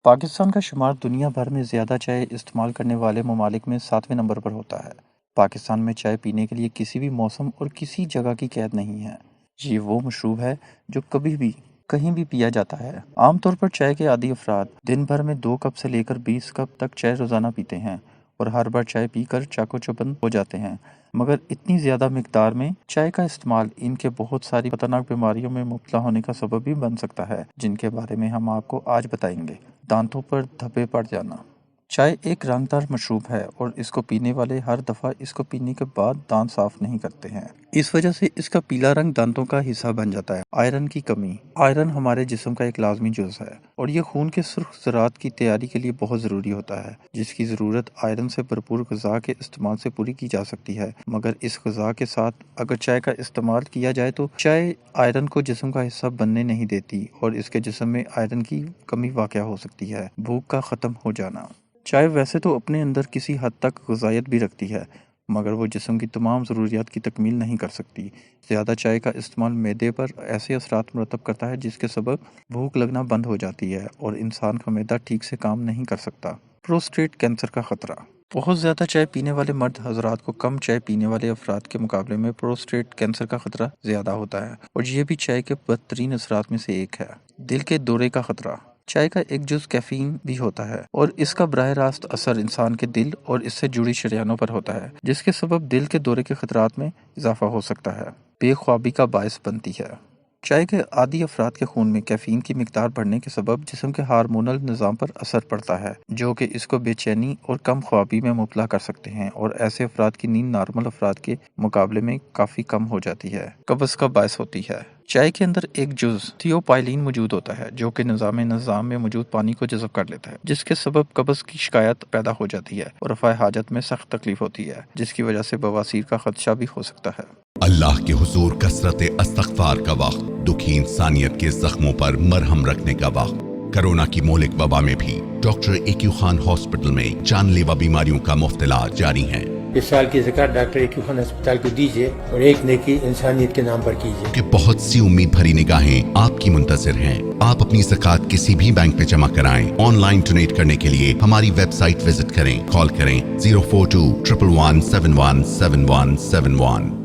پاکستان کا شمار دنیا بھر میں زیادہ چائے استعمال کرنے والے ممالک میں 7ویں نمبر پر ہوتا ہے۔ پاکستان میں چائے پینے کے لیے کسی بھی موسم اور کسی جگہ کی قید نہیں ہے۔ یہ وہ مشروب ہے جو کبھی بھی کہیں بھی پیا جاتا ہے۔ عام طور پر چائے کے عادی افراد دن بھر میں 2 کپ سے لے کر 20 کپ تک چائے روزانہ پیتے ہیں اور ہر بار چائے پی کر چاقو چوبند ہو جاتے ہیں، مگر اتنی زیادہ مقدار میں چائے کا استعمال ان کے بہت ساری خطرناک بیماریوں میں مبتلا ہونے کا سبب بھی بن سکتا ہے، جن کے بارے میں ہم آپ کو آج بتائیں گے۔ دانتوں پر دھبے پڑ جانا۔ چائے ایک رنگدار مشروب ہے اور اس کو پینے والے ہر دفعہ اس کو پینے کے بعد دانت صاف نہیں کرتے ہیں۔ اس وجہ سے اس کا پیلا رنگ دانتوں کا حصہ بن جاتا ہے۔ آئرن کی کمی۔ آئرن ہمارے جسم کا ایک لازمی جز ہے اور یہ خون کے سرخ ذرات کی تیاری کے لیے بہت ضروری ہوتا ہے، جس کی ضرورت آئرن سے بھرپور غذا کے استعمال سے پوری کی جا سکتی ہے، مگر اس غذا کے ساتھ اگر چائے کا استعمال کیا جائے تو چائے آئرن کو جسم کا حصہ بننے نہیں دیتی اور اس کے جسم میں آئرن کی کمی واقع ہو سکتی ہے۔ بھوک کا ختم ہو جانا۔ چائے ویسے تو اپنے اندر کسی حد تک غذائیت بھی رکھتی ہے، مگر وہ جسم کی تمام ضروریات کی تکمیل نہیں کر سکتی۔ زیادہ چائے کا استعمال معدے پر ایسے اثرات مرتب کرتا ہے جس کے سبب بھوک لگنا بند ہو جاتی ہے اور انسان کا معدہ ٹھیک سے کام نہیں کر سکتا۔ پروسٹیٹ کینسر کا خطرہ۔ بہت زیادہ چائے پینے والے مرد حضرات کو کم چائے پینے والے افراد کے مقابلے میں پروسٹیٹ کینسر کا خطرہ زیادہ ہوتا ہے اور یہ بھی چائے کے بدترین اثرات میں سے ایک ہے۔ دل کے دورے کا خطرہ۔ چائے کا ایک جز کیفین بھی ہوتا ہے اور اس کا براہ راست اثر انسان کے دل اور اس سے جڑی شریانوں پر ہوتا ہے، جس کے سبب دل کے دورے کے خطرات میں اضافہ ہو سکتا ہے۔ بے خوابی کا باعث بنتی ہے۔ چائے کے عادی افراد کے خون میں کیفین کی مقدار بڑھنے کے سبب جسم کے ہارمونل نظام پر اثر پڑتا ہے، جو کہ اس کو بے چینی اور کم خوابی میں مبتلا کر سکتے ہیں اور ایسے افراد کی نیند نارمل افراد کے مقابلے میں کافی کم ہو جاتی ہے۔ قبض کا باعث ہوتی ہے۔ چائے کے اندر ایک جز تھیوپائلین موجود ہوتا ہے جو کہ نظام میں موجود پانی کو جذب کر لیتا ہے، جس کے سبب قبض کی شکایت پیدا ہو جاتی ہے اور رفع حاجت میں سخت تکلیف ہوتی ہے، جس کی وجہ سے بواسیر کا خدشہ بھی ہو سکتا ہے۔ اللہ کے حضور کثرت استغفار کا وقت، دکھی انسانیت کے زخموں پر مرہم رکھنے کا وقت۔ کرونا کی مہلک وبا میں بھی ڈاکٹر ایکیو خان ہاسپٹل میں جان لیوا بیماریوں کا مفت علاج جاری ہے۔ اس سال کی زکوٰۃ ڈاکٹر ایکیو خان ہسپتال کو دیجیے اور ایک نیکی انسانیت کے نام پر کیجیے، کہ بہت سی امید بھری نگاہیں آپ کی منتظر ہیں۔ آپ اپنی زکوٰۃ کسی بھی بینک پہ جمع کرائیں۔ آن لائن ڈونیٹ کرنے کے لیے ہماری ویب سائٹ وزٹ کریں۔ کال کریں 042 111 717171۔